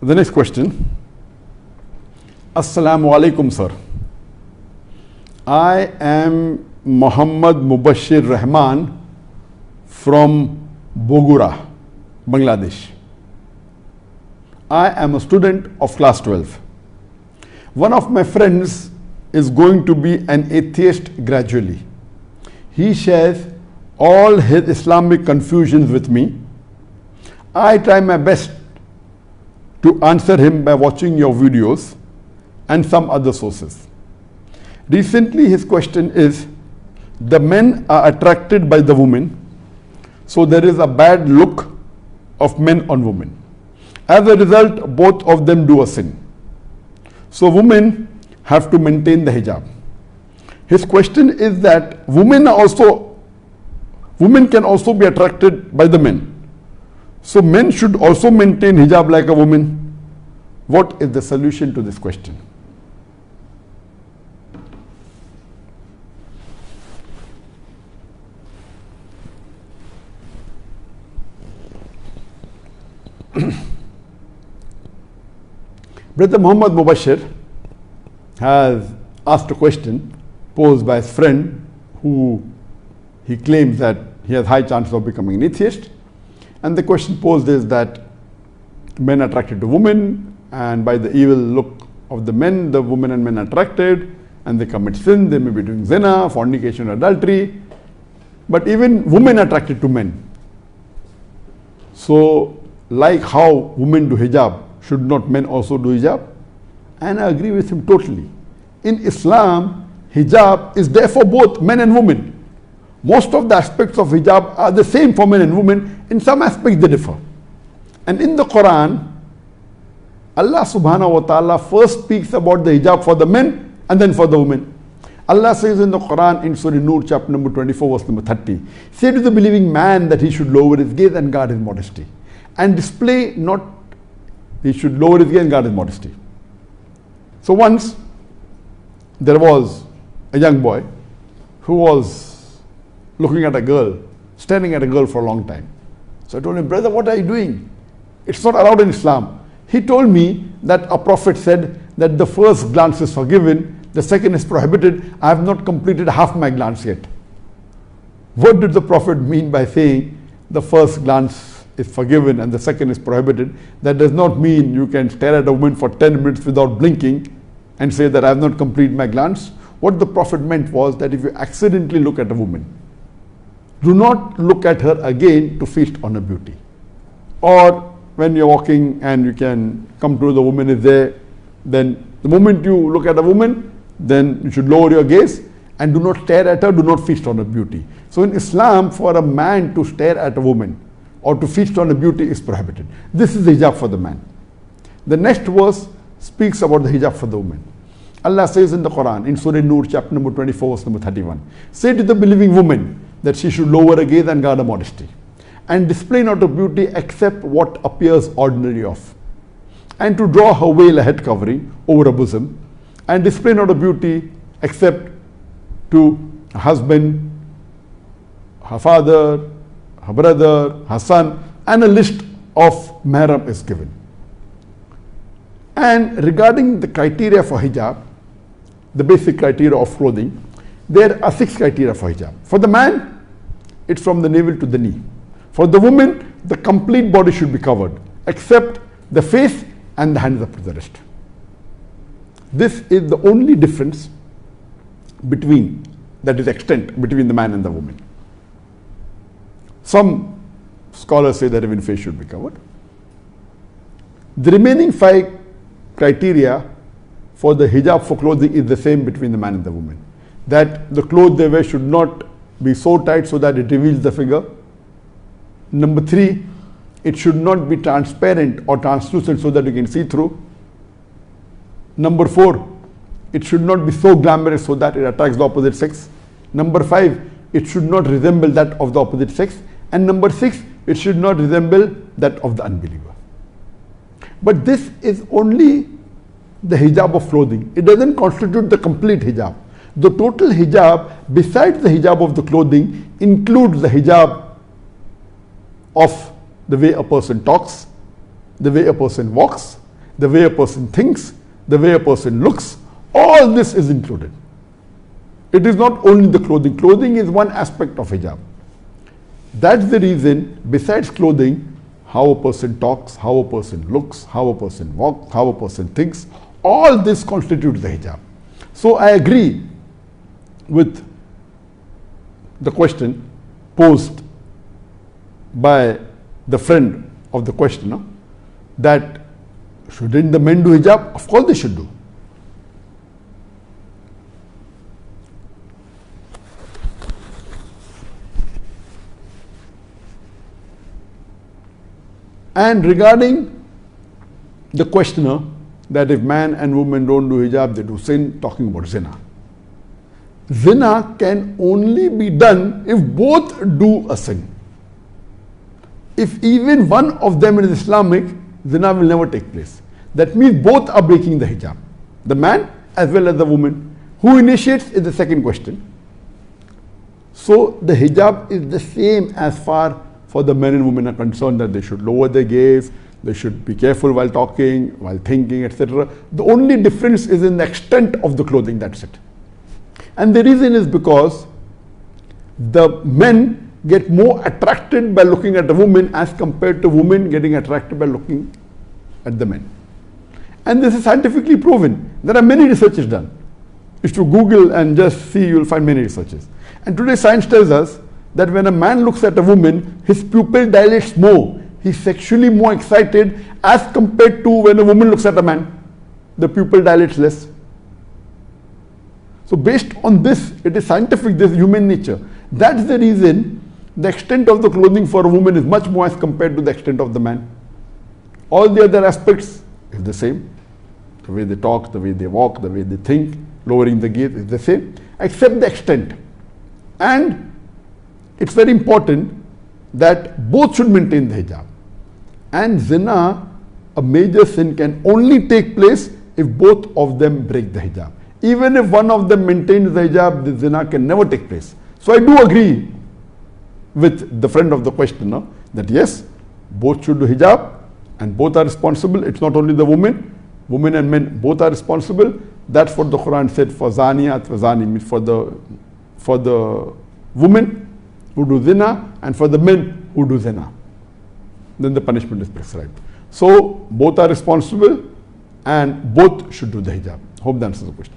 The next question. Assalamu alaikum, sir. I am Muhammad Mubashir Rahman from Bogura, Bangladesh. I am a student of class 12. One of my friends is going to be an atheist gradually. He shares all his Islamic confusions with me. I try my best to answer him by watching your videos and some other sources. Recently, his question is, the men are attracted by the women, so there is a bad look of men on women. As a result, both of them do a sin. So women have to maintain the hijab. His question is that women can also be attracted by the men. So men should also maintain hijab like a woman. What is the solution to this question? Brother Muhammad Mubashir has asked a question posed by his friend who he claims that he has high chances of becoming an atheist. And the question posed is that men are attracted to women, and by the evil look of the men, the women and men are attracted, and they commit sin. They may be doing zina, fornication, adultery. But even women are attracted to men. So like how women do hijab, should not men also do hijab? And I agree with him totally. In Islam, hijab is there for both men and women. Most of the aspects of hijab are the same for men and women. In some aspects they differ. And in the Quran, Allah subhanahu wa ta'ala first speaks about the hijab for the men and then for the women. Allah says in the Quran in Surah Nur chapter number 24 verse number 30, say to the believing man that he should lower his gaze and guard his modesty. And display not, he should lower his gaze and guard his modesty. So once there was a young boy who was looking at a girl, staring at a girl for a long time. So I told him, brother, what are you doing? It's not allowed in Islam. He told me that a prophet said that the first glance is forgiven, the second is prohibited. I have not completed half my glance yet. What did the prophet mean by saying the first glance is forgiven and the second is prohibited? That does not mean you can stare at a woman for 10 minutes without blinking and say that I have not completed my glance. What the prophet meant was that if you accidentally look at a woman, do not look at her again to feast on her beauty. Or when you're walking and you can come to the woman is there, then the moment you look at a woman, then you should lower your gaze and do not stare at her, do not feast on her beauty. So in Islam, for a man to stare at a woman or to feast on her beauty is prohibited. This is the hijab for the man. The next verse speaks about the hijab for the woman. Allah says in the Quran, in Surah Nur chapter number 24 verse number 31, say to the believing woman that she should lower her gaze and guard her modesty, and display not her beauty except what appears ordinary of, and to draw her veil, a head covering, over her bosom, and display not her beauty except to her husband, her father, her brother, her son, and a list of mahram is given. And regarding the criteria for hijab, the basic criteria of clothing, there are 6 criteria for hijab. For the man, it's from the navel to the knee. For the woman, the complete body should be covered, except the face and the hands up to the wrist. This is the only difference between, that is extent between the man and the woman. Some scholars say that even face should be covered. The remaining 5 criteria for the hijab for clothing is the same between the man and the woman. That the clothes they wear should not be so tight so that it reveals the figure. Number 3, it should not be transparent or translucent so that you can see through. Number 4, it should not be so glamorous so that it attracts the opposite sex. Number 5, it should not resemble that of the opposite sex. And number 6, it should not resemble that of the unbeliever. But this is only the hijab of clothing. It doesn't constitute the complete hijab. The total hijab, besides the hijab of the clothing, includes the hijab of the way a person talks, the way a person walks, the way a person thinks, the way a person looks, all this is included. It is not only the clothing. Clothing is one aspect of hijab. That's the reason, besides clothing, how a person talks, how a person looks, how a person walks, how a person thinks, all this constitutes the hijab. So I agree with the question posed by the friend of the questioner that shouldn't the men do hijab? Of course they should do. And regarding the questioner that if man and woman don't do hijab, they do sin, talking about zina. Zina can only be done if both do a sin. If even one of them is Islamic, zina will never take place. That means both are breaking the hijab. The man as well as the woman. Who initiates is the second question. So the hijab is the same as far for the men and women are concerned, that they should lower their gaze, they should be careful while talking, while thinking, etc. The only difference is in the extent of the clothing, that's it. And the reason is because the men get more attracted by looking at the woman as compared to women getting attracted by looking at the men. And this is scientifically proven. There are many researches done. If you Google and just see, you will find many researches. And today science tells us that when a man looks at a woman, his pupil dilates more. He's sexually more excited as compared to when a woman looks at a man. The pupil dilates less. So based on this, it is scientific, this is human nature. That's the reason the extent of the clothing for a woman is much more as compared to the extent of the man. All the other aspects is the same. The way they talk, the way they walk, the way they think, lowering the gaze is the same, except the extent. And it's very important that both should maintain the hijab. And zina, a major sin, can only take place if both of them break the hijab. Even if one of them maintains the hijab, the zina can never take place. So I do agree with the friend of the questioner that yes, both should do hijab and both are responsible. It's not only the women and men, both are responsible. That's what the Quran said for zaniyat, for zani, means for the women who do zina and for the men who do zina. Then the punishment is prescribed. So both are responsible and both should do the hijab. Hope that answers the question.